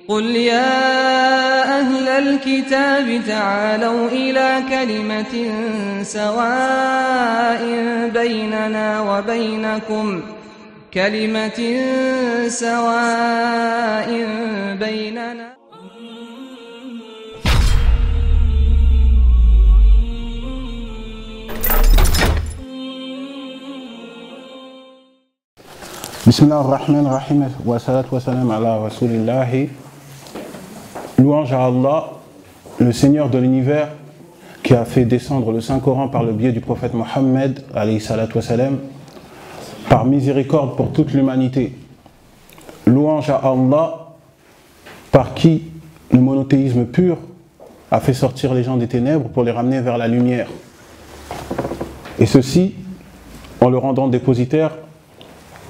قل يا أهل الكتاب تعالوا إلى كلمة سواء بيننا Bismillah ar-Rahman ar-Rahim wa salatu wa salam ala Rasulillahi. Louange à Allah, le Seigneur de l'univers, qui a fait descendre le Saint-Coran par le biais du prophète Mohammed, alayhi salatu wa salam, par miséricorde pour toute l'humanité. Louange à Allah, par qui le monothéisme pur a fait sortir les gens des ténèbres pour les ramener vers la lumière. Et ceci en le rendant dépositaire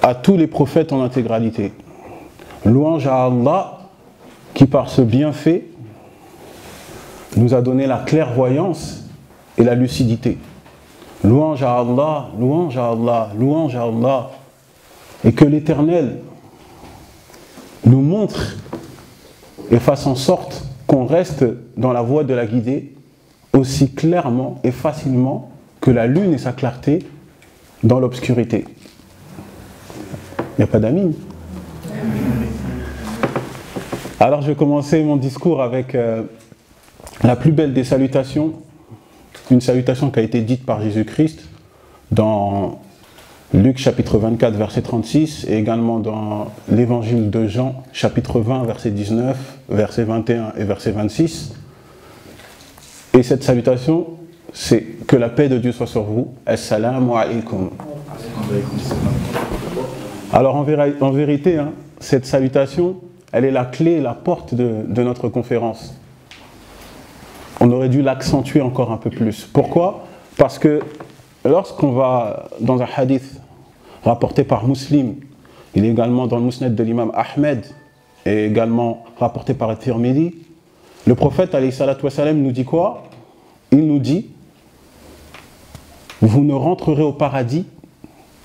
à tous les prophètes en intégralité. Louange à Allah qui par ce bienfait nous a donné la clairvoyance et la lucidité. Louange à Allah, louange à Allah, louange à Allah. Et que l'Éternel nous montre et fasse en sorte qu'on reste dans la voie de la guidée aussi clairement et facilement que la lune et sa clarté dans l'obscurité. Il n'y a pas d'amis. Alors je vais commencer mon discours avec la plus belle des salutations, une salutation qui a été dite par Jésus-Christ dans Luc chapitre 24 verset 36 et également dans l'évangile de Jean chapitre 20 verset 19, verset 21 et verset 26. Et cette salutation, c'est que la paix de Dieu soit sur vous. Assalamu alaikum. Alors en vérité, cette salutation, elle est la clé, la porte de notre conférence. On aurait dû l'accentuer encore un peu plus. Pourquoi? Parce que lorsqu'on va dans un hadith rapporté par Muslim, il est également dans le Musnad de l'imam Ahmed et également rapporté par At-Tirmidhi, le prophète alayhi salatu wa salam nous dit quoi? Il nous dit: vous ne rentrerez au paradis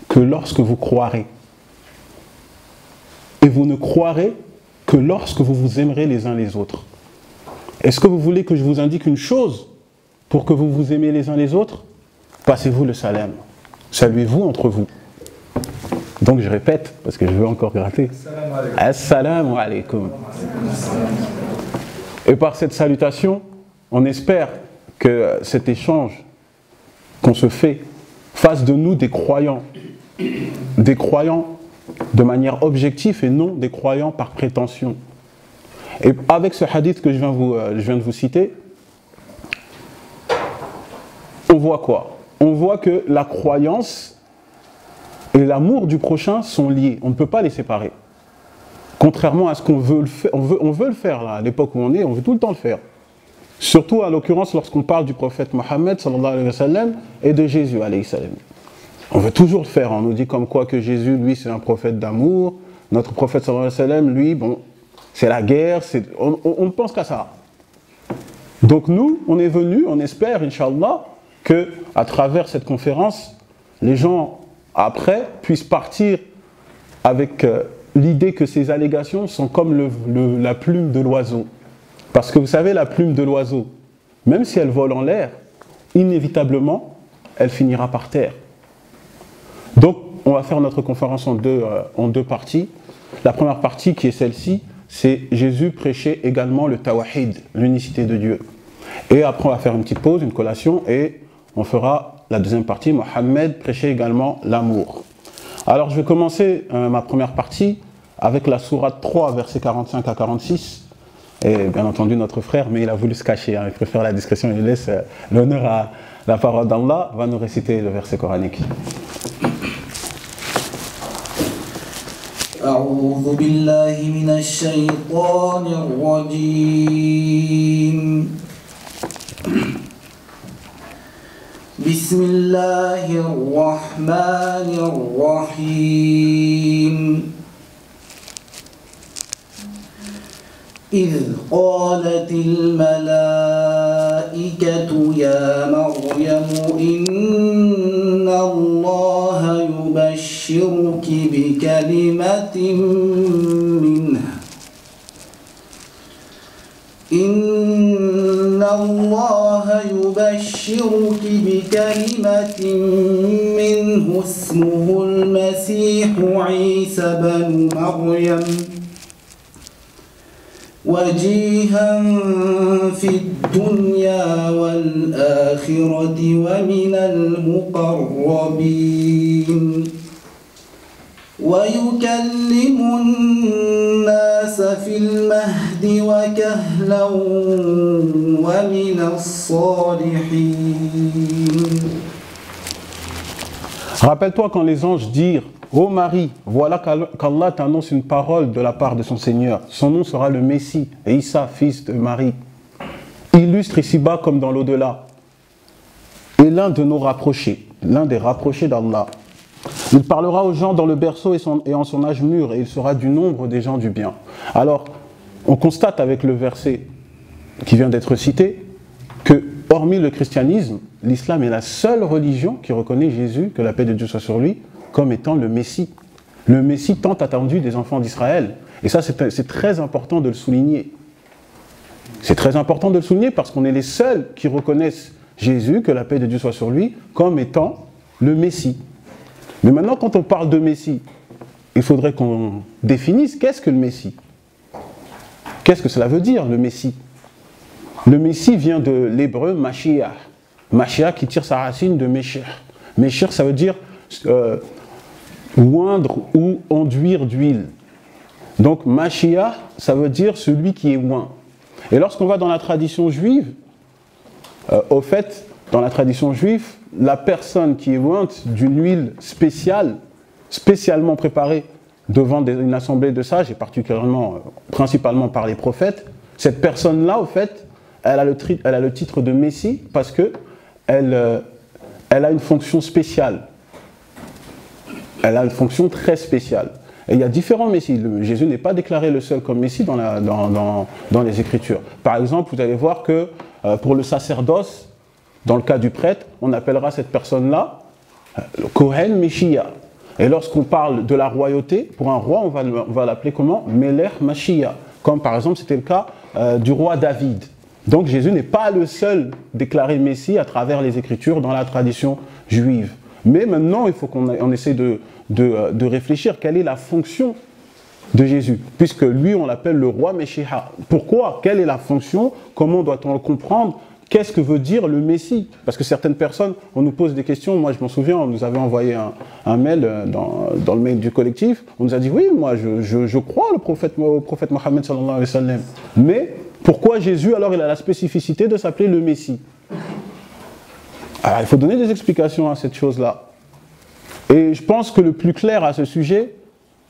que lorsque vous croirez. Et vous ne croirez que lorsque vous vous aimerez les uns les autres. Est-ce que vous voulez que je vous indique une chose pour que vous vous aimez les uns les autres? Passez-vous le salam. Saluez-vous entre vous. Donc je répète, parce que je veux encore gratter. Assalamu alaikum. Et par cette salutation, on espère que cet échange qu'on se fait fasse de nous des croyants de manière objective et non des croyants par prétention. Et avec ce hadith que je viens de vous citer, on voit quoi? On voit que la croyance et l'amour du prochain sont liés. On ne peut pas les séparer. Contrairement à ce qu'on veut le faire, on veut le faire là, à l'époque où on est, on veut tout le temps le faire. Surtout à l'occurrence lorsqu'on parle du prophète Mohammed sallallahu alayhi wa sallam et de Jésus alayhi salam. On veut toujours le faire, on nous dit comme quoi que Jésus, lui, c'est un prophète d'amour, notre prophète sallallahu alayhi wa sallam, lui, bon, c'est la guerre, on ne pense qu'à ça. Donc nous, on est venus, on espère, Inch'Allah, que à travers cette conférence, les gens, après, puissent partir avec l'idée que ces allégations sont comme la plume de l'oiseau. Parce que vous savez, la plume de l'oiseau, même si elle vole en l'air, inévitablement, elle finira par terre. Donc, on va faire notre conférence en deux parties. La première partie, qui est celle-ci, c'est Jésus prêchait également le tawahid, l'unicité de Dieu. Et après, on va faire une petite pause, une collation, et on fera la deuxième partie. Mohammed prêchait également l'amour. Alors, je vais commencer ma première partie avec la sourate 3, versets 45 à 46. Et bien entendu, notre frère, mais il a voulu se cacher, il préfère la discrétion, il laisse l'honneur à la parole d'Allah, va nous réciter le verset coranique. أعوذ بالله من الشيطان الرجيم بسم الله الرحمن الرحيم إذ قالت الملائكة يا مريم إن الله يبشرك بكلمة منه إن الله يبشرك بكلمة منه اسمه المسيح عيسى بن مريم وجيها في الدنيا والآخرة ومن المقربين ويكلم الناس في المهد وكهلا ومن الصالحين. Rappelle-toi quand les anges dirent « Ô Marie, voilà qu'Allah t'annonce une parole de la part de son Seigneur. Son nom sera le Messie, Isa, fils de Marie. Illustre ici-bas comme dans l'au-delà. Et l'un de nos rapprochés, l'un des rapprochés d'Allah. Il parlera aux gens dans le berceau et en son âge mûr, et il sera du nombre des gens du bien. » Alors, on constate avec le verset qui vient d'être cité que, hormis le christianisme, l'islam est la seule religion qui reconnaît Jésus, que la paix de Dieu soit sur lui, comme étant le Messie. Le Messie tant attendu des enfants d'Israël. Et ça, c'est très important de le souligner. C'est très important de le souligner parce qu'on est les seuls qui reconnaissent Jésus, que la paix de Dieu soit sur lui, comme étant le Messie. Mais maintenant, quand on parle de Messie, il faudrait qu'on définisse qu'est-ce que le Messie. Qu'est-ce que cela veut dire, le Messie? Le Messie vient de l'hébreu Mashiach. Mashiach qui tire sa racine de Meshir. Meshir, ça veut dire oindre ou enduire d'huile. Donc Mashiach, ça veut dire celui qui est oint. Et lorsqu'on va dans la tradition juive, au fait, dans la tradition juive, la personne qui est ointe d'une huile spéciale, spécialement préparée devant une assemblée de sages, et principalement par les prophètes, cette personne-là, au fait, elle a le titre de Messie parce qu'elle a une fonction spéciale. Elle a une fonction très spéciale. Et il y a différents Messies. Jésus n'est pas déclaré le seul comme Messie dans les Écritures. Par exemple, vous allez voir que pour le sacerdoce, dans le cas du prêtre, on appellera cette personne-là Kohen Meshiach. Et lorsqu'on parle de la royauté, pour un roi, on va l'appeler comment? Melech Mashiach. Comme par exemple, c'était le cas du roi David. Donc Jésus n'est pas le seul déclaré Messie à travers les Écritures dans la tradition juive. Mais maintenant, il faut qu'on essaie de réfléchir quelle est la fonction de Jésus, puisque lui, on l'appelle le roi Meshiach. Pourquoi? Quelle est la fonction? Comment doit-on le comprendre? Qu'est-ce que veut dire le Messie? Parce que certaines personnes, on nous pose des questions. Moi, je m'en souviens, on nous avait envoyé un mail dans le mail du collectif. On nous a dit, oui, moi, je crois au prophète Mohammed sallallahu alayhi wa sallam. Mais pourquoi Jésus, alors, il a la spécificité de s'appeler le Messie? Alors, il faut donner des explications à cette chose-là. Et je pense que le plus clair à ce sujet,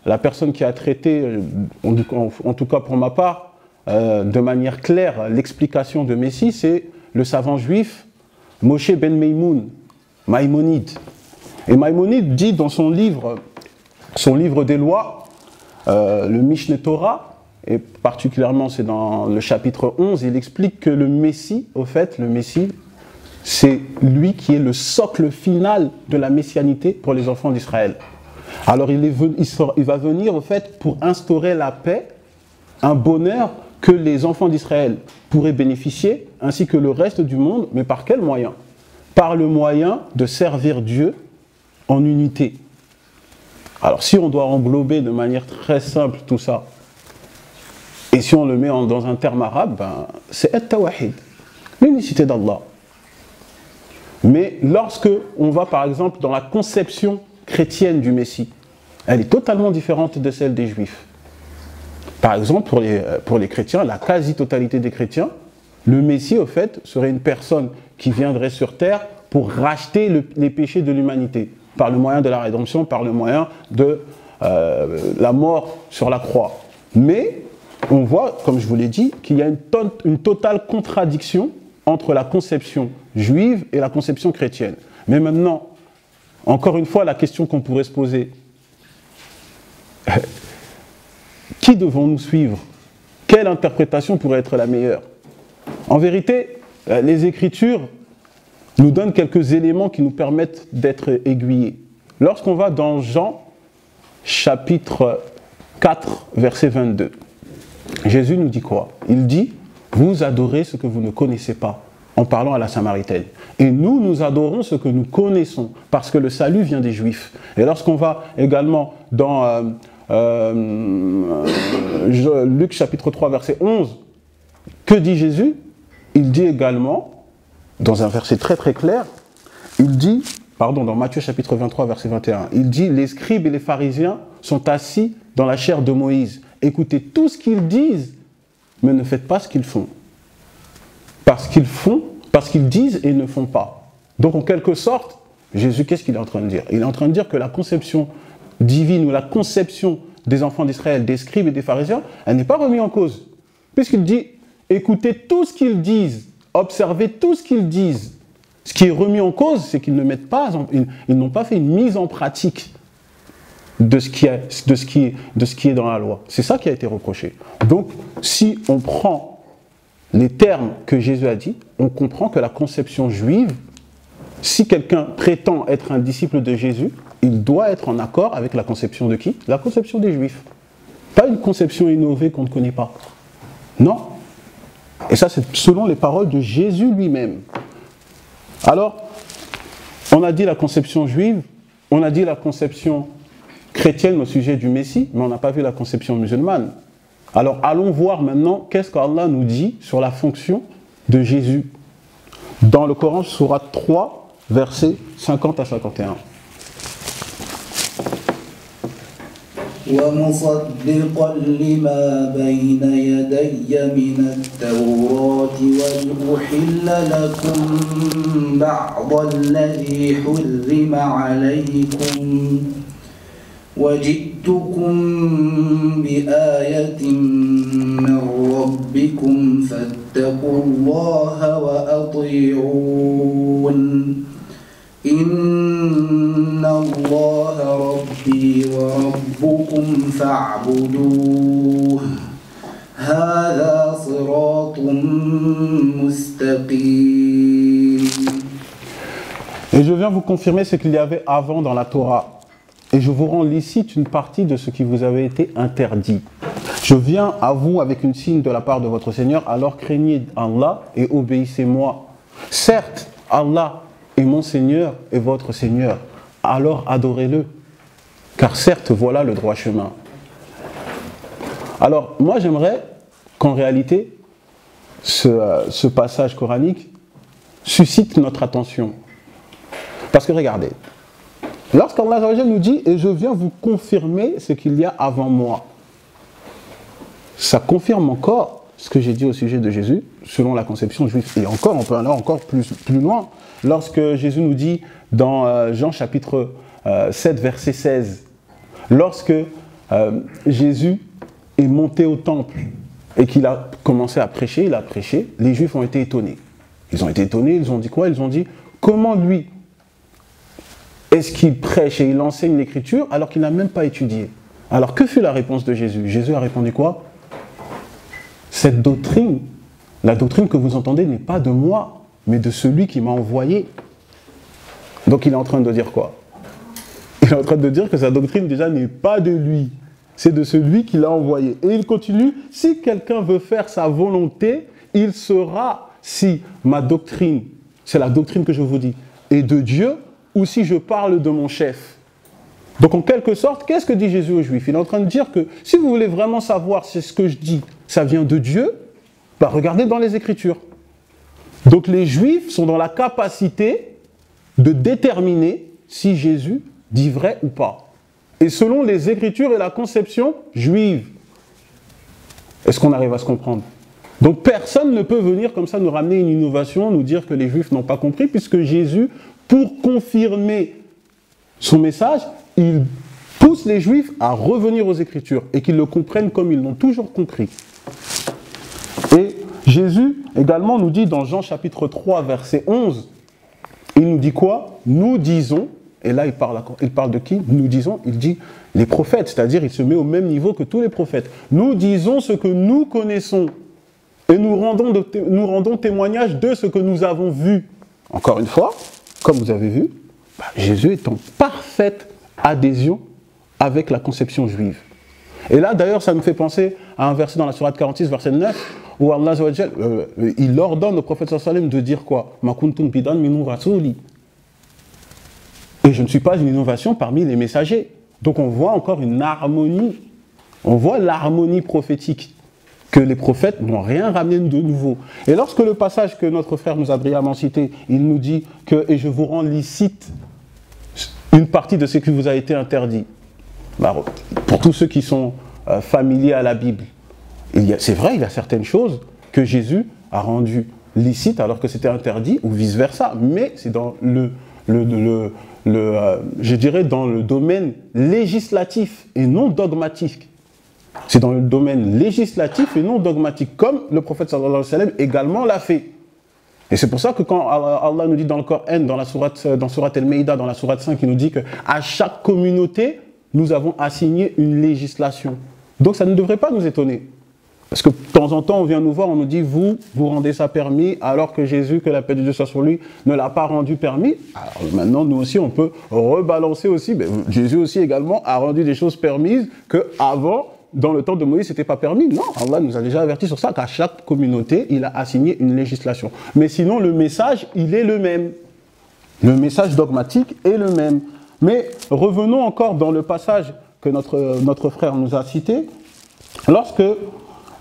la personne qui a traité, en tout cas pour ma part, de manière claire, l'explication de Messie, c'est le savant juif Moshe ben Maïmonide. Et Maïmonide dit dans son livre des lois, le Mishneh Torah, et particulièrement c'est dans le chapitre 11, il explique que le Messie, au fait, le Messie, c'est lui qui est le socle final de la messianité pour les enfants d'Israël. Alors il va venir, au fait, pour instaurer la paix, un bonheur que les enfants d'Israël pourraient bénéficier, ainsi que le reste du monde, mais par quel moyen? Par le moyen de servir Dieu en unité. Alors si on doit englober de manière très simple tout ça, et si on le met dans un terme arabe, c'est at-tawahid, l'unicité d'Allah. Mais lorsque on va par exemple dans la conception chrétienne du Messie, elle est totalement différente de celle des Juifs. Par exemple, pour les chrétiens, la quasi-totalité des chrétiens, le Messie, au fait, serait une personne qui viendrait sur terre pour racheter les péchés de l'humanité, par le moyen de la rédemption, par le moyen de la mort sur la croix. Mais on voit, comme je vous l'ai dit, qu'il y a une totale contradiction entre la conception juive et la conception chrétienne. Mais maintenant, encore une fois, la question qu'on pourrait se poser, qui devons-nous suivre? Quelle interprétation pourrait être la meilleure? En vérité, les Écritures nous donnent quelques éléments qui nous permettent d'être aiguillés. Lorsqu'on va dans Jean, chapitre 4, verset 22, Jésus nous dit quoi? Il dit, vous adorez ce que vous ne connaissez pas, en parlant à la Samaritaine. Et nous, nous adorons ce que nous connaissons, parce que le salut vient des Juifs. Et lorsqu'on va également dans Luc chapitre 3, verset 11, que dit Jésus? Il dit également, dans un verset très très clair, il dit, dans Matthieu chapitre 23, verset 21, il dit, les scribes et les pharisiens sont assis dans la chair de Moïse. Écoutez tout ce qu'ils disent, mais ne faites pas ce qu'ils font. Parce qu'ils disent et ne font pas. Donc en quelque sorte, Jésus, qu'est-ce qu'il est en train de dire? Il est en train de dire que la conception divine ou la conception des enfants d'Israël, des scribes et des pharisiens, elle n'est pas remise en cause. Puisqu'il dit, écoutez tout ce qu'ils disent, observez tout ce qu'ils disent. Ce qui est remis en cause, c'est qu'ils ils n'ont pas fait une mise en pratique de ce qui est dans la loi. C'est ça qui a été reproché. Donc, si on prend les termes que Jésus a dit, on comprend que la conception juive, si quelqu'un prétend être un disciple de Jésus, il doit être en accord avec la conception de qui? La conception des Juifs. Pas une conception innovée qu'on ne connaît pas. Non. Et ça, c'est selon les paroles de Jésus lui-même. Alors, on a dit la conception juive, on a dit la conception chrétienne au sujet du Messie, mais on n'a pas vu la conception musulmane. Alors, allons voir maintenant qu'est-ce qu'Allah nous dit sur la fonction de Jésus. Dans le Coran, sourate 3, versets 50 à 51. ومصدقا لما بين يدي من التوراة ولأحل لكم بعض الذي حرم عليكم وجئتكم بآية من ربكم فاتقوا الله وأطيعون إن الله ربي وربكم فاعبدوه هذا صراط مستقيم. Et je viens vous confirmer ce qu'il y avait avant dans la Torah. Et je vous rends licite une partie de ce qui vous avait été interdit. Je viens à vous avec une signe de la part de votre Seigneur, alors craignez Allah et obéissez-moi. Certes, Allah est mon Seigneur et votre Seigneur, alors adorez-le. Car certes, voilà le droit chemin. Alors, moi j'aimerais qu'en réalité, ce passage coranique suscite notre attention. Parce que regardez, lorsqu'Allah nous dit « Et je viens vous confirmer ce qu'il y a avant moi », ça confirme encore ce que j'ai dit au sujet de Jésus, selon la conception juive. Et encore, on peut aller encore plus loin. Lorsque Jésus nous dit dans Jean chapitre 7, verset 16, lorsque Jésus est monté au temple et qu'il a commencé à prêcher, il a prêché, les Juifs ont été étonnés. Ils ont été étonnés, ils ont dit quoi? Ils ont dit, comment lui est-ce qu'il prêche et il enseigne l'écriture alors qu'il n'a même pas étudié? Alors que fut la réponse de Jésus? Jésus a répondu quoi? Cette doctrine, la doctrine que vous entendez n'est pas de moi, mais de celui qui m'a envoyé. Donc il est en train de dire quoi? Il est en train de dire que sa doctrine déjà n'est pas de lui, c'est de celui qui l'a envoyé. Et il continue, si quelqu'un veut faire sa volonté, il sera, si ma doctrine, c'est la doctrine que je vous dis, est de Dieu, ou si je parle de mon chef. Donc en quelque sorte, qu'est-ce que dit Jésus aux Juifs? Il est en train de dire que si vous voulez vraiment savoir si ce que je dis, ça vient de Dieu, bah regardez dans les Écritures. Donc les Juifs sont dans la capacité de déterminer si Jésus dit vrai ou pas. Et selon les Écritures et la conception juive. Est-ce qu'on arrive à se comprendre? Donc personne ne peut venir comme ça nous ramener une innovation, nous dire que les Juifs n'ont pas compris, puisque Jésus, pour confirmer son message, il pousse les Juifs à revenir aux Écritures et qu'ils le comprennent comme ils l'ont toujours compris. Et Jésus également nous dit dans Jean chapitre 3 verset 11, il nous dit quoi? Nous disons, et là il parle de qui? Nous disons, il dit les prophètes, c'est-à-dire il se met au même niveau que tous les prophètes. Nous disons ce que nous connaissons et nous rendons témoignage de ce que nous avons vu. Encore une fois, comme vous avez vu, Jésus est en parfaite adhésion avec la conception juive. Et là, d'ailleurs, ça me fait penser à un verset dans la sourate 46, verset 9, où Allah il ordonne au prophète sallallahu alayhi wa sallam de dire quoi? Ma kuntum bidan minu rasuli. Et je ne suis pas une innovation parmi les messagers. Donc on voit encore une harmonie. On voit l'harmonie prophétique, que les prophètes n'ont rien ramené de nouveau. Et lorsque le passage que notre frère nous a brillamment cité, il nous dit que « et je vous rends licite une partie de ce qui vous a été interdit ». Pour tous ceux qui sont familiers à la Bible, c'est vrai, il y a certaines choses que Jésus a rendues licites alors que c'était interdit, ou vice-versa. Mais c'est dans je dirais dans le domaine législatif et non dogmatique. C'est dans le domaine législatif et non dogmatique, comme le prophète sallallahu alayhi wa sallam également l'a fait. Et c'est pour ça que quand Allah nous dit dans le Coran, dans sourate Al-Maïda, dans la sourate 5, il nous dit qu'à chaque communauté, nous avons assigné une législation. Donc ça ne devrait pas nous étonner. Parce que de temps en temps, on vient nous voir, on nous dit, vous rendez ça permis, alors que Jésus, que la paix de Dieu soit sur lui, ne l'a pas rendu permis. Alors maintenant, nous aussi, on peut rebalancer aussi. Mais Jésus aussi également a rendu des choses permises qu'avant, dans le temps de Moïse, ce n'était pas permis. Non, Allah nous a déjà averti sur ça, qu'à chaque communauté, il a assigné une législation. Mais sinon, le message, il est le même. Le message dogmatique est le même. Mais revenons encore dans le passage que notre frère nous a cité. Lorsque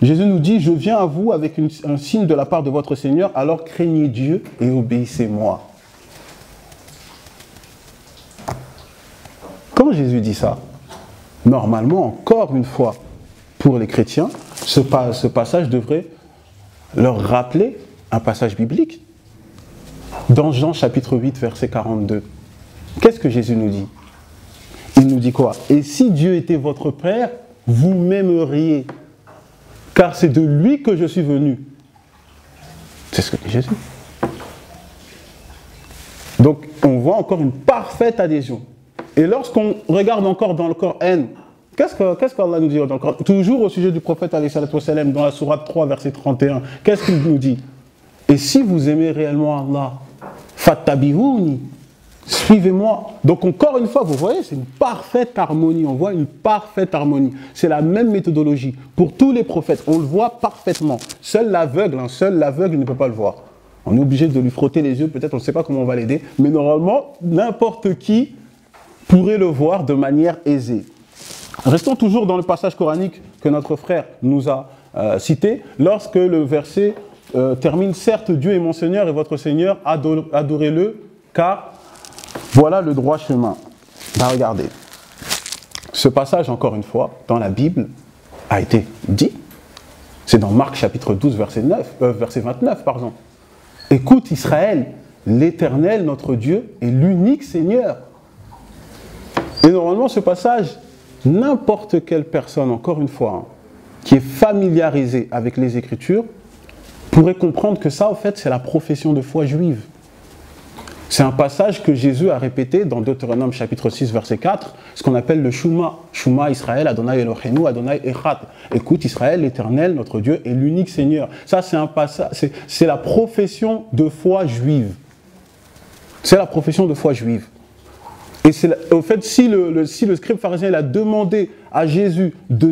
Jésus nous dit « Je viens à vous avec un signe de la part de votre Seigneur, alors craignez Dieu et obéissez-moi. » Quand Jésus dit ça, normalement, encore une fois, pour les chrétiens, ce passage devrait leur rappeler un passage biblique. Dans Jean chapitre 8, verset 42, qu'est-ce que Jésus nous dit? Il nous dit quoi? « Et si Dieu était votre Père, vous m'aimeriez, car c'est de lui que je suis venu. » C'est ce que dit Jésus. Donc, on voit encore une parfaite adhésion. Et lorsqu'on regarde encore dans le Coran, qu'est-ce qu'Allah nous dit dans le Coran? Toujours au sujet du prophète, dans la sourate 3, verset 31, qu'est-ce qu'il nous dit? Et si vous aimez réellement Allah, fattabihouni, suivez-moi. Donc encore une fois, vous voyez, c'est une parfaite harmonie. On voit une parfaite harmonie. C'est la même méthodologie. Pour tous les prophètes, on le voit parfaitement. Seul l'aveugle ne peut pas le voir. On est obligé de lui frotter les yeux, peut-être, on ne sait pas comment on va l'aider. Mais normalement, n'importe qui pourrait le voir de manière aisée. Restons toujours dans le passage coranique que notre frère nous a cité. Lorsque le verset termine, certes, Dieu est mon Seigneur et votre Seigneur, adorez-le, car voilà le droit chemin. Regardez. Ce passage, encore une fois, dans la Bible, a été dit. C'est dans Marc chapitre 12, verset 29, pardon. Écoute Israël, l'Éternel, notre Dieu, est l'unique Seigneur. Et normalement, ce passage, n'importe quelle personne, encore une fois, qui est familiarisée avec les Écritures, pourrait comprendre que ça, en fait, c'est la profession de foi juive. C'est un passage que Jésus a répété dans Deutéronome chapitre 6, verset 4, ce qu'on appelle le Shuma. Shuma Israël, Adonai Eloheinu, Adonai Echad. Écoute Israël, l'Éternel, notre Dieu, est l'unique Seigneur. Ça, c'est un passage, c'est la profession de foi juive. C'est la profession de foi juive. Et au fait, si le scribe pharisien il a demandé à Jésus de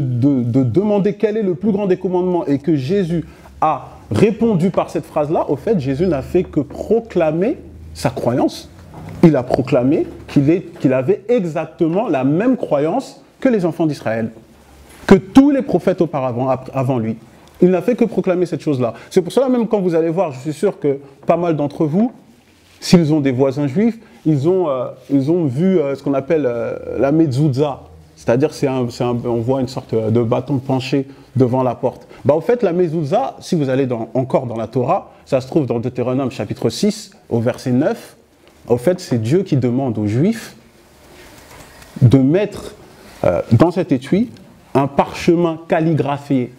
demander quel est le plus grand des commandements et que Jésus a répondu par cette phrase-là, au fait, Jésus n'a fait que proclamer sa croyance. Il a proclamé qu'il avait exactement la même croyance que les enfants d'Israël, que tous les prophètes auparavant, avant lui. Il n'a fait que proclamer cette chose-là. C'est pour cela même quand vous allez voir, je suis sûr que pas mal d'entre vous, s'ils ont des voisins juifs, ils ont vu ce qu'on appelle la mezouza. C'est-à-dire, on voit une sorte de bâton penché devant la porte. Au fait, la mezouza, si vous allez encore dans la Torah, ça se trouve dans Deutéronome chapitre 6, au verset 9. Au fait, c'est Dieu qui demande aux Juifs de mettre dans cet étui un parchemin calligraphié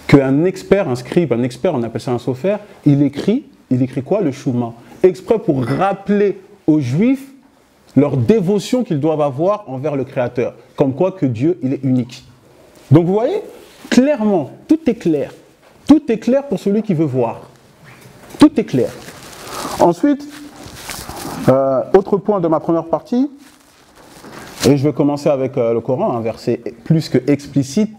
qu'un expert, un scribe, un expert, on appelle ça un sophère, il écrit quoi? Le Shuma. Exprès pour rappeler aux Juifs leur dévotion qu'ils doivent avoir envers le Créateur. Comme quoi que Dieu, il est unique. Donc vous voyez, clairement, tout est clair. Tout est clair pour celui qui veut voir. Tout est clair. Ensuite, autre point de ma première partie, Et je vais commencer avec le Coran, un verset plus que explicite,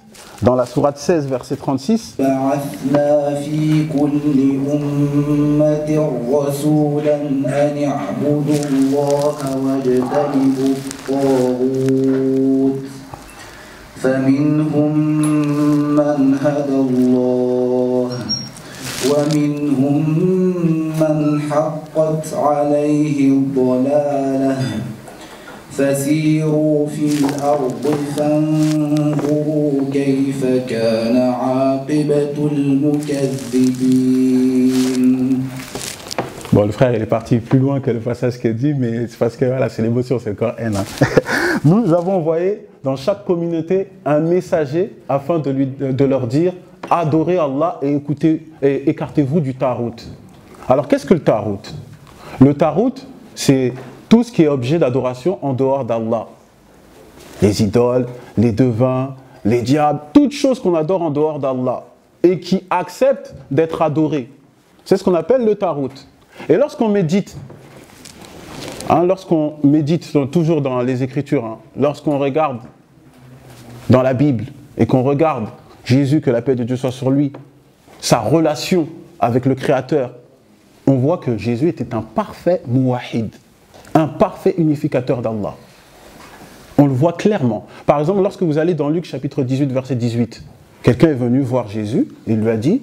dans la sourate 16, verset 36. بعثنا في كل أمة رسولا أن اعبدوا الله واجتنبوا الطاغوت فمنهم من هدى الله ومنهم من حقت عليه الضلالة فسيروا في الأرض فانظروا كيف كان عاقبة المكذبين. Bon, le frère, il est parti plus loin que le passage qu'il dit, mais c'est parce que voilà, c'est l'émotion, c'est le corps haine. Nous avons envoyé dans chaque communauté un messager afin de leur dire adorez Allah et écartez-vous du tarout. Alors, qu'est-ce que le tarout? Le tarout, c'est tout ce qui est objet d'adoration en dehors d'Allah. Les idoles, les devins, les diables, toutes choses qu'on adore en dehors d'Allah et qui acceptent d'être adorées. C'est ce qu'on appelle le tarout. Et lorsqu'on médite, toujours dans les Écritures, lorsqu'on regarde dans la Bible et qu'on regarde Jésus, que la paix de Dieu soit sur lui, sa relation avec le Créateur, on voit que Jésus était un parfait muwahid, un parfait unificateur d'Allah. On le voit clairement. Par exemple, lorsque vous allez dans Luc chapitre 18, verset 18, quelqu'un est venu voir Jésus et il lui a dit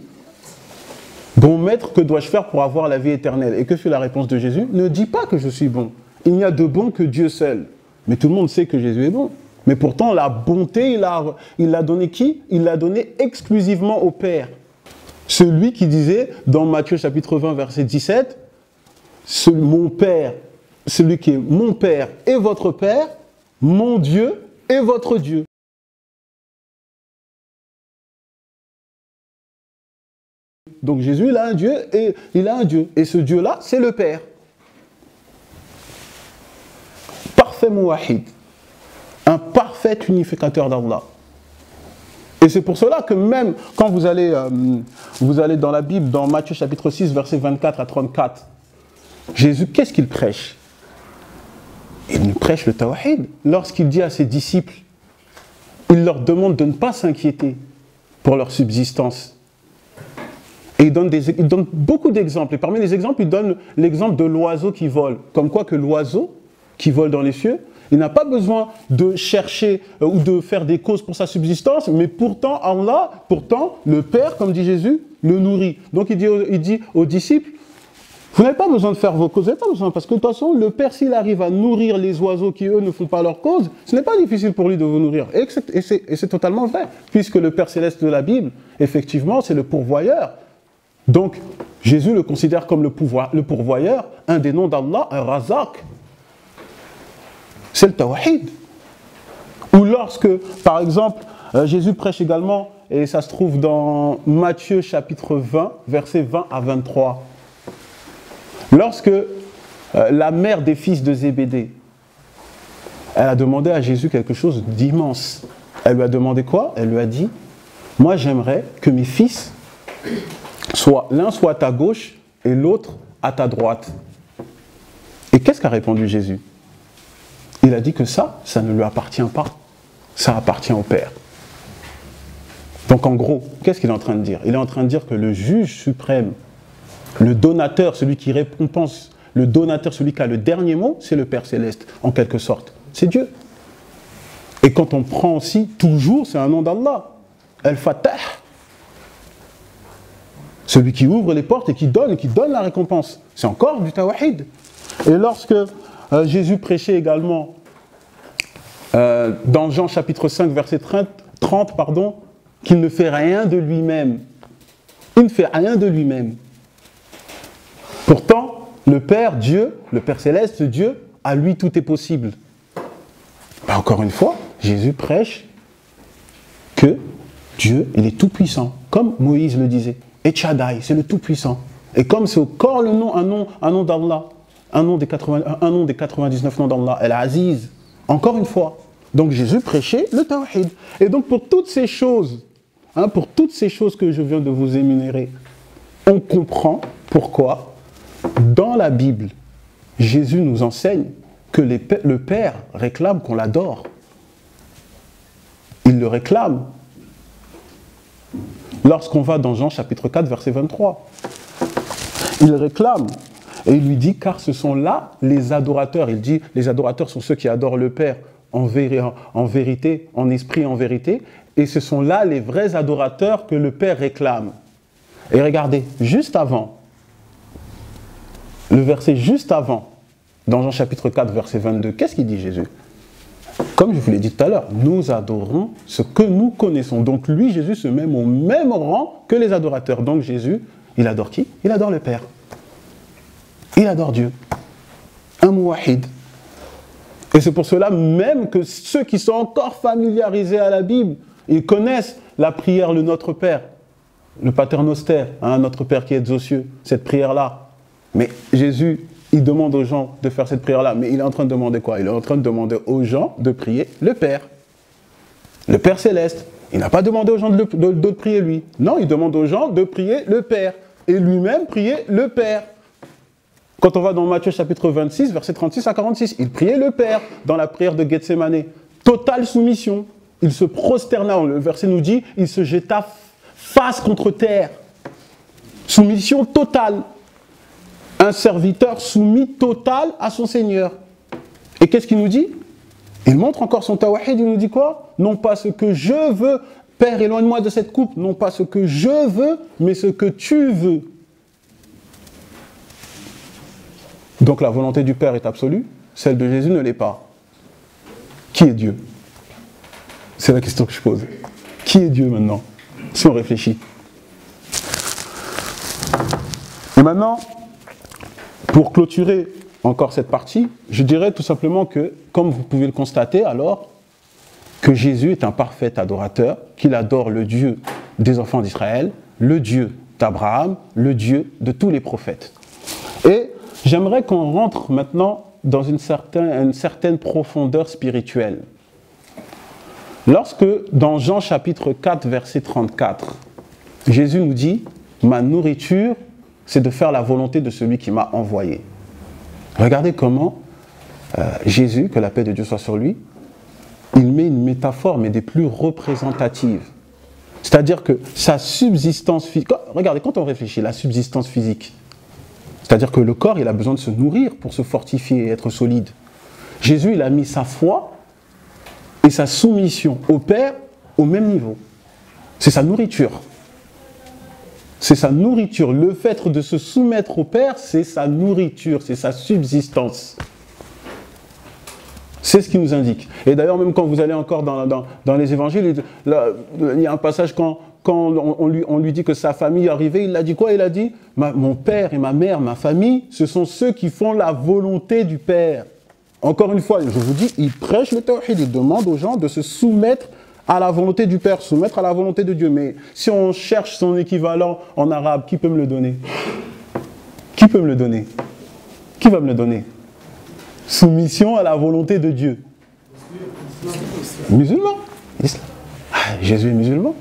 « Bon maître, que dois-je faire pour avoir la vie éternelle ?» Et que fut la réponse de Jésus? « Ne dis pas que je suis bon. Il n'y a de bon que Dieu seul. » Mais tout le monde sait que Jésus est bon. Mais pourtant, la bonté, il l'a donné qui? Il l'a donné exclusivement au Père. Celui qui disait dans Matthieu chapitre 20, verset 17, mon Père, celui qui est mon Père et votre Père, mon Dieu et votre Dieu. Donc Jésus, il a un Dieu et il a un Dieu. Et ce Dieu-là, c'est le Père. Parfait muwahid. Un parfait unificateur d'Allah. Et c'est pour cela que même quand vous allez dans la Bible, dans Matthieu chapitre 6, versets 24 à 34, Jésus, qu'est-ce qu'il prêche? Il nous prêche le tawhid. Lorsqu'il dit à ses disciples, il leur demande de ne pas s'inquiéter pour leur subsistance. Et il donne beaucoup d'exemples. Et parmi les exemples, il donne l'exemple de l'oiseau qui vole. Comme quoi que l'oiseau qui vole dans les cieux, il n'a pas besoin de chercher ou de faire des causes pour sa subsistance, mais pourtant, Allah, le Père, comme dit Jésus, le nourrit. Donc il dit aux disciples, vous n'avez pas besoin de faire vos causes, vous n'avez pas besoin, parce que de toute façon, le Père, s'il arrive à nourrir les oiseaux qui, eux, ne font pas leur cause, ce n'est pas difficile pour lui de vous nourrir. Et c'est totalement vrai, puisque le Père céleste de la Bible, effectivement, c'est le pourvoyeur. Donc, Jésus le considère comme le pourvoyeur, un des noms d'Allah, un razak. C'est le tawhid. Ou lorsque, par exemple, Jésus prêche également, et ça se trouve dans Matthieu chapitre 20, versets 20 à 23. Lorsque la mère des fils de Zébédée, elle a demandé à Jésus quelque chose d'immense. Elle lui a demandé quoi? Elle lui a dit, moi j'aimerais que mes fils, l'un soit à ta gauche et l'autre à ta droite. Et qu'est-ce qu'a répondu Jésus? Il a dit que ça ne lui appartient pas. Ça appartient au Père. Donc en gros, qu'est-ce qu'il est en train de dire? Il est en train de dire que le juge suprême, le donateur, celui qui récompense, le donateur, celui qui a le dernier mot, c'est le Père Céleste, en quelque sorte. C'est Dieu. Et quand on prend aussi, toujours, c'est un nom d'Allah. Al-Fatah. Celui qui ouvre les portes et qui donne la récompense. C'est encore du tawhid. Et lorsque Jésus prêchait également dans Jean chapitre 5, verset 30, qu'il ne fait rien de lui-même. Il ne fait rien de lui-même. Pourtant, le Père, Dieu, le Père Céleste, Dieu, à lui tout est possible. Ben, encore une fois, Jésus prêche que Dieu, il est tout-puissant, comme Moïse le disait. Et Tchadai, c'est le tout-puissant. Et comme c'est encore un nom d'Allah, un nom des 99 noms d'Allah, El-Aziz, encore une fois. Donc Jésus prêchait le tawhid. Et donc pour toutes ces choses, que je viens de vous énumérer, on comprend pourquoi, dans la Bible, Jésus nous enseigne que le Père réclame qu'on l'adore. Il le réclame. Lorsqu'on va dans Jean chapitre 4, verset 23, il réclame. Et il lui dit, car ce sont là les adorateurs. Il dit, les adorateurs sont ceux qui adorent le Père en vérité, en esprit et en vérité. Et ce sont là les vrais adorateurs que le Père réclame. Et regardez, juste avant, le verset juste avant, dans Jean chapitre 4, verset 22, qu'est-ce qu'il dit Jésus? Comme je vous l'ai dit tout à l'heure, nous adorons ce que nous connaissons. Donc lui, Jésus, se met au même rang que les adorateurs. Donc Jésus, il adore qui? Il adore le Père. Il adore Dieu. Un mouahid. Et c'est pour cela même que ceux qui sont encore familiarisés à la Bible, ils connaissent la prière, le Notre Père, le Pater Noster, hein, Notre Père qui est aux cieux, cette prière-là. Mais Jésus, il demande aux gens de faire cette prière-là. Mais il est en train de demander quoi? Il est en train de demander aux gens de prier le Père. Le Père céleste. Il n'a pas demandé aux gens de prier lui. Non, il demande aux gens de prier le Père. Et lui-même prier le Père. Quand on va dans Matthieu chapitre 26, versets 36 à 46, il priait le Père dans la prière de Gethsémané. Totale soumission. Il se prosterna, le verset nous dit, il se jeta face contre terre. Soumission totale. Un serviteur soumis total à son Seigneur. Et qu'est-ce qu'il nous dit? Il montre encore son tawahid, il nous dit quoi? Non pas ce que je veux, Père, éloigne-moi de cette coupe, non pas ce que je veux, mais ce que tu veux. Donc la volonté du Père est absolue, celle de Jésus ne l'est pas. Qui est Dieu? C'est la question que je pose. Qui est Dieu maintenant? Si on réfléchit. Et maintenant, pour clôturer encore cette partie, je dirais tout simplement que, comme vous pouvez le constater alors, que Jésus est un parfait adorateur, qu'il adore le Dieu des enfants d'Israël, le Dieu d'Abraham, le Dieu de tous les prophètes. Et j'aimerais qu'on rentre maintenant dans une certaine profondeur spirituelle. Lorsque, dans Jean chapitre 4, verset 34, Jésus nous dit « Ma nourriture, c'est de faire la volonté de celui qui m'a envoyé. » Regardez comment Jésus, que la paix de Dieu soit sur lui, il met une métaphore, mais des plus représentatives. C'est-à-dire que sa subsistance physique... Regardez, quand on réfléchit, la subsistance physique, c'est-à-dire que le corps, il a besoin de se nourrir pour se fortifier et être solide. Jésus, il a mis sa foi et sa soumission au Père au même niveau. C'est sa nourriture. C'est sa nourriture. Le fait de se soumettre au Père, c'est sa nourriture, c'est sa subsistance. C'est ce qui nous indique. Et d'ailleurs, même quand vous allez encore dans les évangiles, il y a un passage quand on lui dit que sa famille est arrivée, il a dit quoi? Il a dit « Mon père et ma mère, ma famille, ce sont ceux qui font la volonté du Père. » Encore une fois, je vous dis, il prêche le tawhid, il demande aux gens de se soumettre à la volonté du Père, soumettre à la volonté de Dieu. Mais si on cherche son équivalent en arabe, qui peut me le donner? Qui peut me le donner? Qui va me le donner? Soumission à la volonté de Dieu. Musulman. Islam. Jésus est musulman.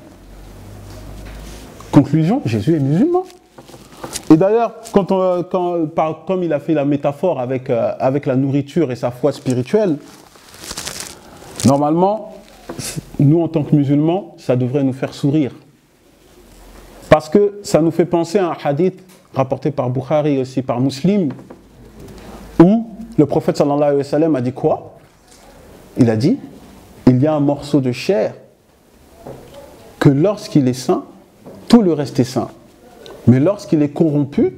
Conclusion, Jésus est musulman. Et d'ailleurs, comme il a fait la métaphore avec la nourriture et sa foi spirituelle, normalement, nous en tant que musulmans, ça devrait nous faire sourire. Parce que ça nous fait penser à un hadith rapporté par Bukhari et aussi par Muslim, où le prophète sallallahu alayhi wa sallam a dit quoi? Il a dit, il y a un morceau de chair que lorsqu'il est sain, tout le reste est sain. Mais lorsqu'il est corrompu,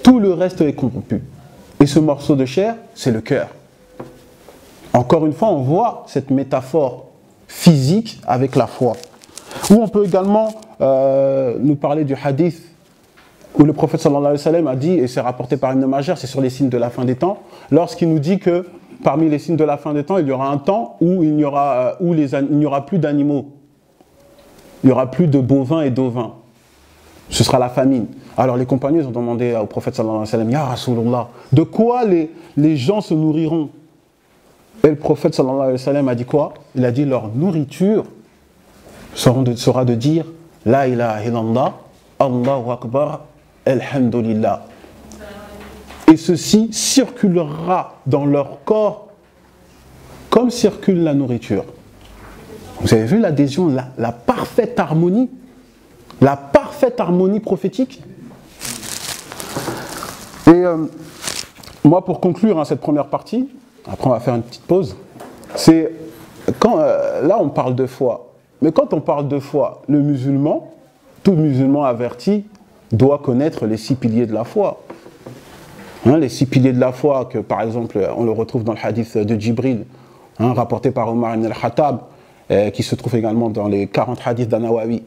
tout le reste est corrompu. Et ce morceau de chair, c'est le cœur. Encore une fois, on voit cette métaphore physique avec la foi. Ou on peut également nous parler du hadith où le prophète sallallahu alayhi wa sallam a dit, et c'est rapporté par Ibn Majah, c'est sur les signes de la fin des temps, lorsqu'il nous dit que parmi les signes de la fin des temps, il y aura un temps où il n'y aura plus d'animaux. Il n'y aura plus de bovins et d'ovins. Ce sera la famine. Alors les compagnons ont demandé au prophète sallallahu alayhi wa sallam, Ya Rasulullah, de quoi les gens se nourriront? Et le prophète sallallahu alayhi wa sallam a dit quoi? Il a dit leur nourriture sera de dire La ilaha illallah, Allahu Akbar, Alhamdulillah. et ceci circulera dans leur corps comme circule la nourriture. Vous avez vu l'adhésion, la parfaite harmonie prophétique. Et moi, pour conclure cette première partie, après on va faire une petite pause, c'est quand là on parle de foi, mais quand on parle de foi, le musulman, tout musulman averti, doit connaître les 6 piliers de la foi. Les 6 piliers de la foi, que par exemple on le retrouve dans le hadith de Djibril, rapporté par Omar ibn al-Khattab, qui se trouve également dans les 40 hadiths d'Anawawi.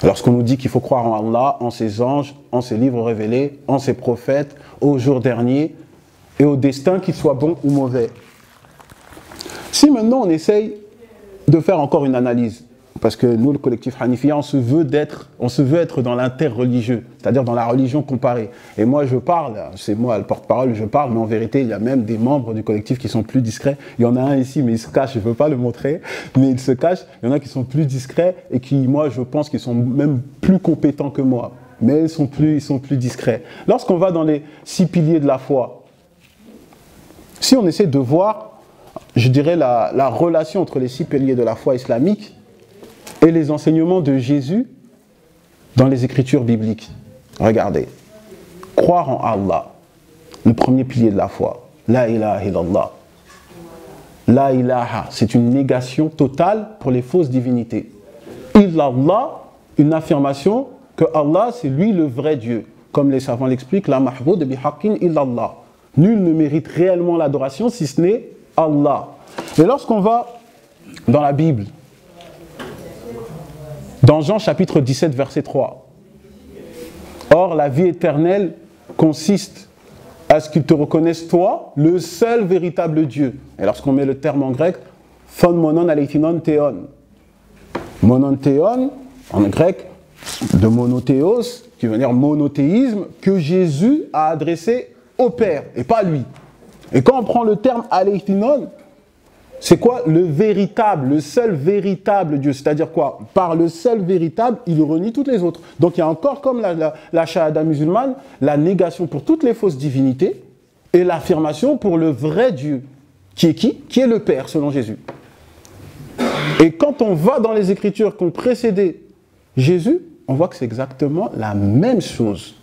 Lorsqu'on nous dit qu'il faut croire en Allah, en ses anges, en ses livres révélés, en ses prophètes, au jour dernier et au destin, qu'il soit bon ou mauvais. Si maintenant on essaye de faire encore une analyse, parce que nous, le collectif Hanifiya, on se veut être dans l'interreligieux, c'est-à-dire dans la religion comparée. Et moi, je parle, c'est moi le porte-parole, je parle, mais en vérité, il y a même des membres du collectif qui sont plus discrets. Il y en a un ici, mais il se cache, je ne veux pas le montrer, mais il se cache. Il y en a qui sont plus discrets et qui, moi, je pense qu'ils sont même plus compétents que moi. Mais ils sont plus discrets. Lorsqu'on va dans les 6 piliers de la foi, si on essaie de voir, je dirais, la relation entre les 6 piliers de la foi islamique et les enseignements de Jésus dans les écritures bibliques. Regardez. Croire en Allah, le premier pilier de la foi. La ilaha illallah. La ilaha, c'est une négation totale pour les fausses divinités. Illallah, une affirmation que Allah, c'est lui le vrai Dieu. Comme les savants l'expliquent, la mahboud bi haqqin illallah. Nul ne mérite réellement l'adoration si ce n'est Allah. Et lorsqu'on va dans la Bible, dans Jean chapitre 17, verset 3. Or, la vie éternelle consiste à ce qu'ils te reconnaissent, toi, le seul véritable Dieu. Et lorsqu'on met le terme en grec, phon monon aleithinon théon. Monon théon, en grec, de monothéos, qui veut dire monothéisme, que Jésus a adressé au Père, et pas lui. Et quand on prend le terme aleithinon, c'est quoi? Le véritable, le seul véritable Dieu. C'est-à-dire quoi? Par le seul véritable, il renie toutes les autres. Donc il y a encore, comme la shahada musulmane, la négation pour toutes les fausses divinités et l'affirmation pour le vrai Dieu. Qui est qui? Qui est le Père, selon Jésus. Et quand on va dans les Écritures qui ont précédé Jésus, on voit que c'est exactement la même chose.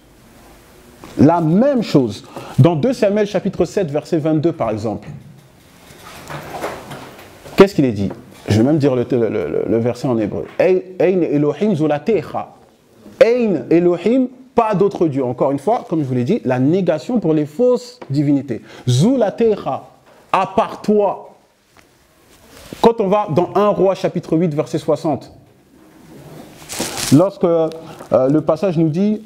La même chose. Dans 2 Samuel chapitre 7, verset 22, par exemple. Qu'est-ce qu'il est dit? Je vais même dire le verset en hébreu. Ein Elohim zulatecha. Ein Elohim, pas d'autre Dieu. Encore une fois, comme je vous l'ai dit, la négation pour les fausses divinités. Zulatecha, à part toi. Quand on va dans 1 Roi chapitre 8, verset 60, lorsque le passage nous dit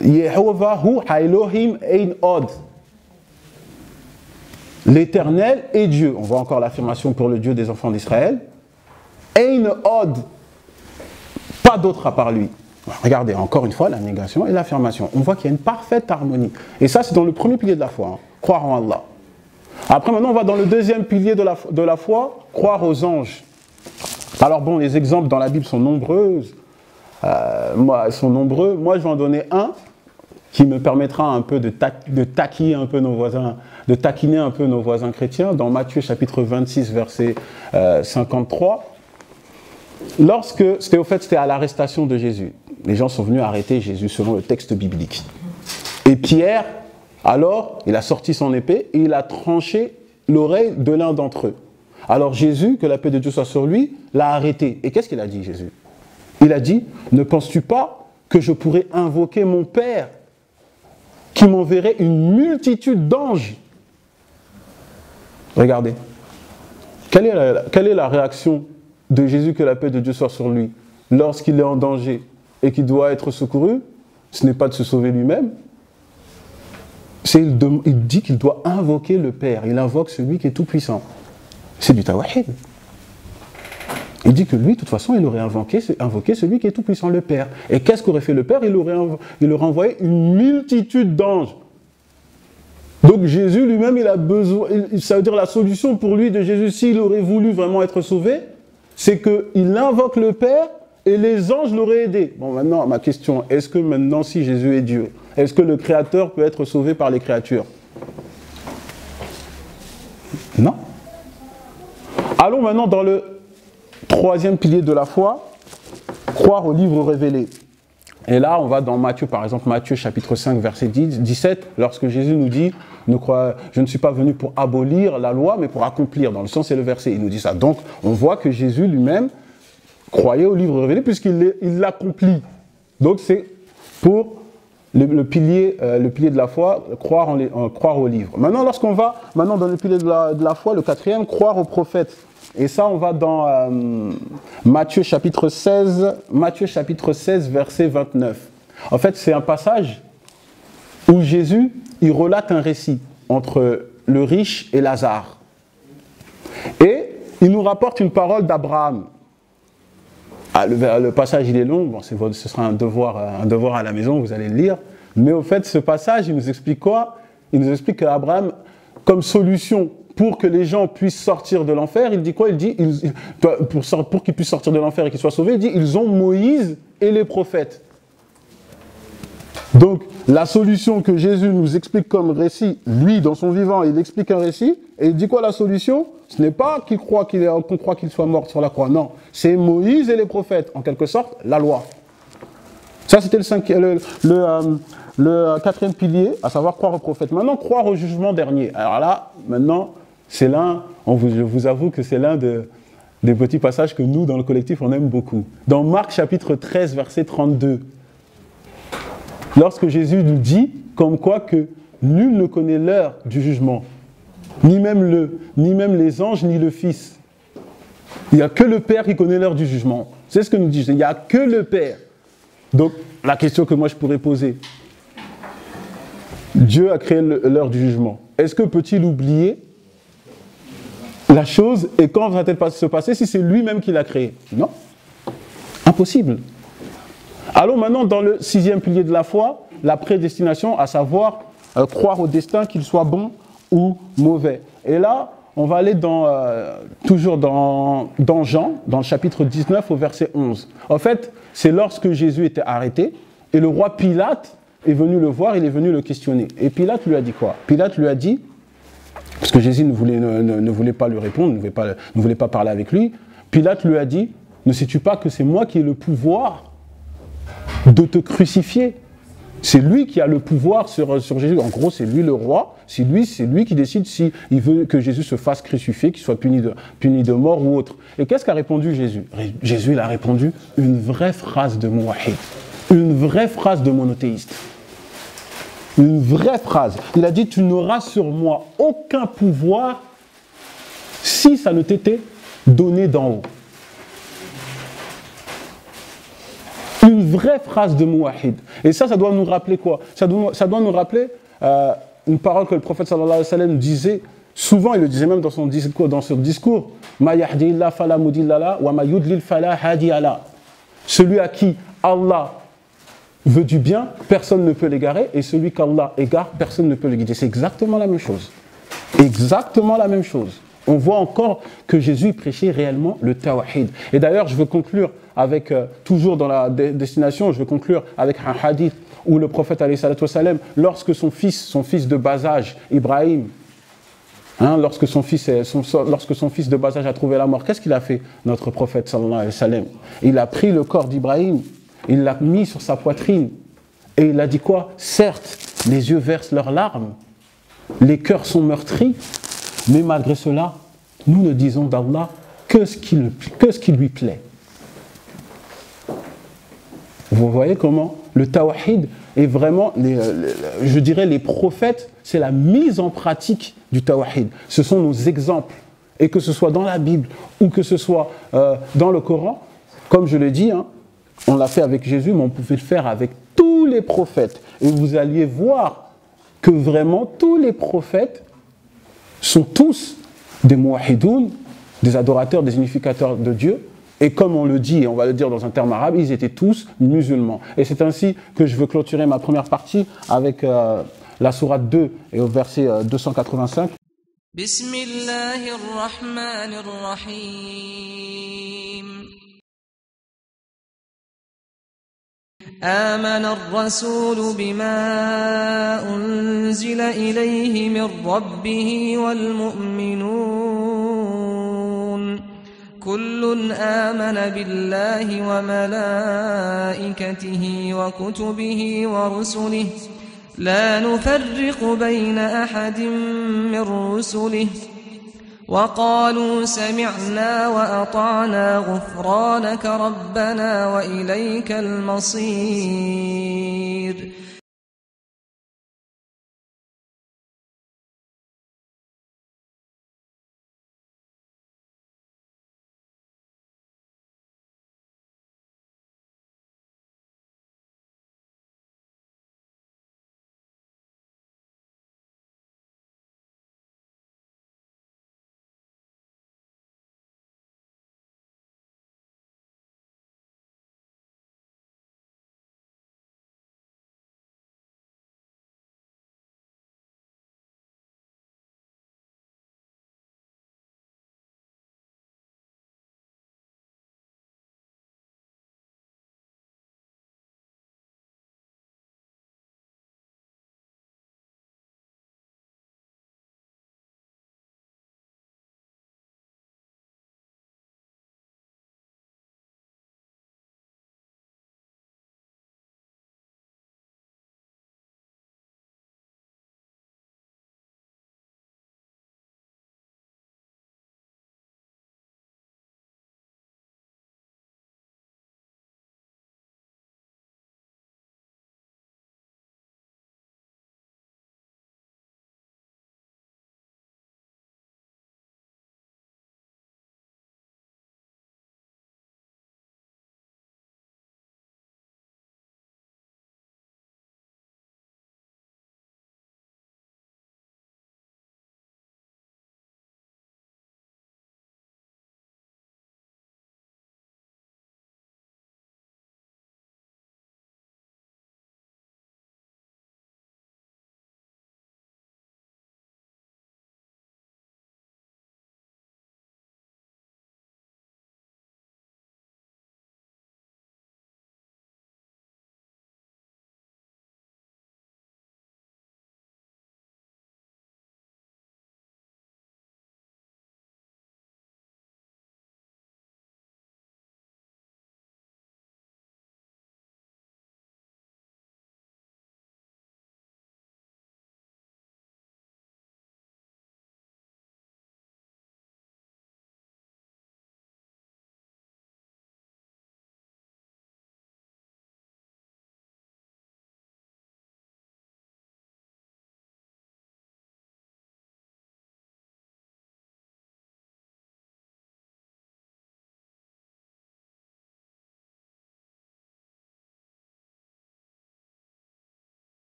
Yehovah hu Elohim ein od. L'Éternel est Dieu. On voit encore l'affirmation pour le Dieu des enfants d'Israël. Ein od. Pas d'autre à part lui. Regardez, encore une fois, la négation et l'affirmation. On voit qu'il y a une parfaite harmonie. Et ça, c'est dans le premier pilier de la foi. Croire en Allah. Après, maintenant, on va dans le deuxième pilier de la foi. Croire aux anges. Alors bon, les exemples dans la Bible sont nombreux. Moi, je vais en donner un qui me permettra un peu de taquiner un peu nos voisins chrétiens, dans Matthieu chapitre 26, verset 53. C'était à l'arrestation de Jésus. Les gens sont venus arrêter Jésus selon le texte biblique. Et Pierre, alors, il a sorti son épée et il a tranché l'oreille de l'un d'entre eux. Alors Jésus, que la paix de Dieu soit sur lui, l'a arrêté. Et qu'est-ce qu'il a dit, Jésus? Il a dit, ne penses-tu pas que je pourrais invoquer mon Père qui m'enverrait une multitude d'anges? Regardez. Quelle est la réaction de Jésus, que la paix de Dieu soit sur lui, lorsqu'il est en danger et qu'il doit être secouru? Ce n'est pas de se sauver lui-même. Il dit qu'il doit invoquer le Père. Il invoque celui qui est tout-puissant. C'est du tawahid. Il dit que lui, de toute façon, il aurait invoqué celui qui est tout-puissant, le Père. Et qu'est-ce qu'aurait fait le Père? Il aurait envoyé une multitude d'anges. Donc Jésus lui-même, il a besoin, ça veut dire la solution pour lui de Jésus, s'il aurait voulu vraiment être sauvé, c'est qu'il invoque le Père et les anges l'auraient aidé. Bon, maintenant, ma question, est-ce que maintenant, si Jésus est Dieu, est-ce que le Créateur peut être sauvé par les créatures? Non. Allons maintenant dans le troisième pilier de la foi, croire au livre révélé. Et là, on va dans Matthieu, par exemple, Matthieu chapitre 5, verset 17, lorsque Jésus nous dit, je ne suis pas venu pour abolir la loi, mais pour accomplir, dans le sens et le verset. Il nous dit ça. Donc, on voit que Jésus lui-même croyait au livre révélé, puisqu'il l'accomplit. Donc, c'est pour le pilier de la foi, croire au livre. Maintenant, lorsqu'on va dans le pilier de la foi, le quatrième, croire aux prophètes. Et ça, on va dans Matthieu chapitre 16, verset 29. En fait, c'est un passage où Jésus, il relate un récit entre le riche et Lazare. Et il nous rapporte une parole d'Abraham. Ah, le passage, il est long, bon, ce sera un devoir à la maison, vous allez le lire. Mais au fait, ce passage, il nous explique quoi? Il nous explique qu'Abraham, comme solution pour que les gens puissent sortir de l'enfer, il dit quoi? Il dit, pour qu'ils puissent sortir de l'enfer et qu'ils soient sauvés, il dit, ils ont Moïse et les prophètes. Donc, la solution que Jésus nous explique comme récit, lui, dans son vivant, il explique un récit, et il dit quoi la solution? Ce n'est pas qu'on croit qu'il soit mort sur la croix, non. C'est Moïse et les prophètes, en quelque sorte, la loi. Ça, c'était le quatrième pilier, à savoir croire aux prophètes. Maintenant, croire au jugement dernier. Alors là, maintenant, c'est je vous avoue que c'est l'un des petits passages que nous, dans le collectif, on aime beaucoup. Dans Marc chapitre 13, verset 32, lorsque Jésus nous dit, comme quoi que nul ne connaît l'heure du jugement, ni même les anges, ni le Fils. Il n'y a que le Père qui connaît l'heure du jugement. C'est ce que nous dit. Il n'y a que le Père. Donc, la question que moi je pourrais poser, Dieu a créé l'heure du jugement. Est-ce que peut-il oublier la chose et quand va-t-elle se passer si c'est lui-même qui l'a créé? Non. Impossible. Allons maintenant dans le sixième pilier de la foi, la prédestination, à savoir croire au destin, qu'il soit bon ou mauvais. Et là, on va aller toujours dans Jean, dans le chapitre 19 au verset 11. En fait, c'est lorsque Jésus était arrêté et le roi Pilate est venu le voir, il est venu le questionner. Et Pilate lui a dit quoi? Pilate lui a dit, parce que Jésus ne voulait pas lui répondre, ne voulait pas parler avec lui, Pilate lui a dit, ne sais-tu pas que c'est moi qui ai le pouvoir de te crucifier? C'est lui qui a le pouvoir sur Jésus. En gros, c'est lui le roi. C'est lui qui décide s'il veut que Jésus se fasse crucifier, qu'il soit puni de mort ou autre. Et qu'est-ce qu'a répondu Jésus? Jésus, il a répondu une vraie phrase de muwahhid, une vraie phrase de monothéiste. Une vraie phrase. Il a dit, tu n'auras sur moi aucun pouvoir si ça ne t'était donné d'en haut. Une vraie phrase de muwahhid. Et ça doit nous rappeler quoi? Ça doit nous rappeler une parole que le prophète sallallahu alayhi wa sallam disait, souvent il le disait même dans son discours, Ma yahdihillah fala mudilla la wa ma yudlil fala hadiya la. Celui à qui Allah veut du bien, personne ne peut l'égarer, et celui qu'Allah égare, personne ne peut le guider. C'est exactement la même chose. Exactement la même chose. On voit encore que Jésus prêchait réellement le tawhid. Et d'ailleurs, je veux conclure avec, toujours dans la destination, je veux conclure avec un hadith où le prophète, alayhi salatu wassalam, lorsque son fils de bas âge, Ibrahim, lorsque son fils de bas âge a trouvé la mort, qu'est-ce qu'il a fait, notre prophète, sallallahu alayhi wa sallam? Il a pris le corps d'Ibrahim, il l'a mis sur sa poitrine, et il a dit quoi? Certes, les yeux versent leurs larmes, les cœurs sont meurtris, mais malgré cela, nous ne disons d'Allah que ce qui lui plaît. Vous voyez comment le tawhid est vraiment, je dirais les prophètes, c'est la mise en pratique du tawhid. Ce sont nos exemples. Et que ce soit dans la Bible ou que ce soit dans le Coran, comme je l'ai dit, on l'a fait avec Jésus, mais on pouvait le faire avec tous les prophètes. Et vous alliez voir que vraiment tous les prophètes sont tous des muwahhidoun, des adorateurs, des unificateurs de Dieu. Et comme on le dit, et on va le dire dans un terme arabe, ils étaient tous musulmans. Et c'est ainsi que je veux clôturer ma première partie avec la sourate 2 et au verset 285. Bismillahirrahmanirrahim. آمن الرسول بما أنزل إليه من ربه والمؤمنون كل آمن بالله وملائكته وكتبه ورسله لا نفرق بين أحد من رسله وقالوا سمعنا وأطعنا غفرانك ربنا وإليك المصير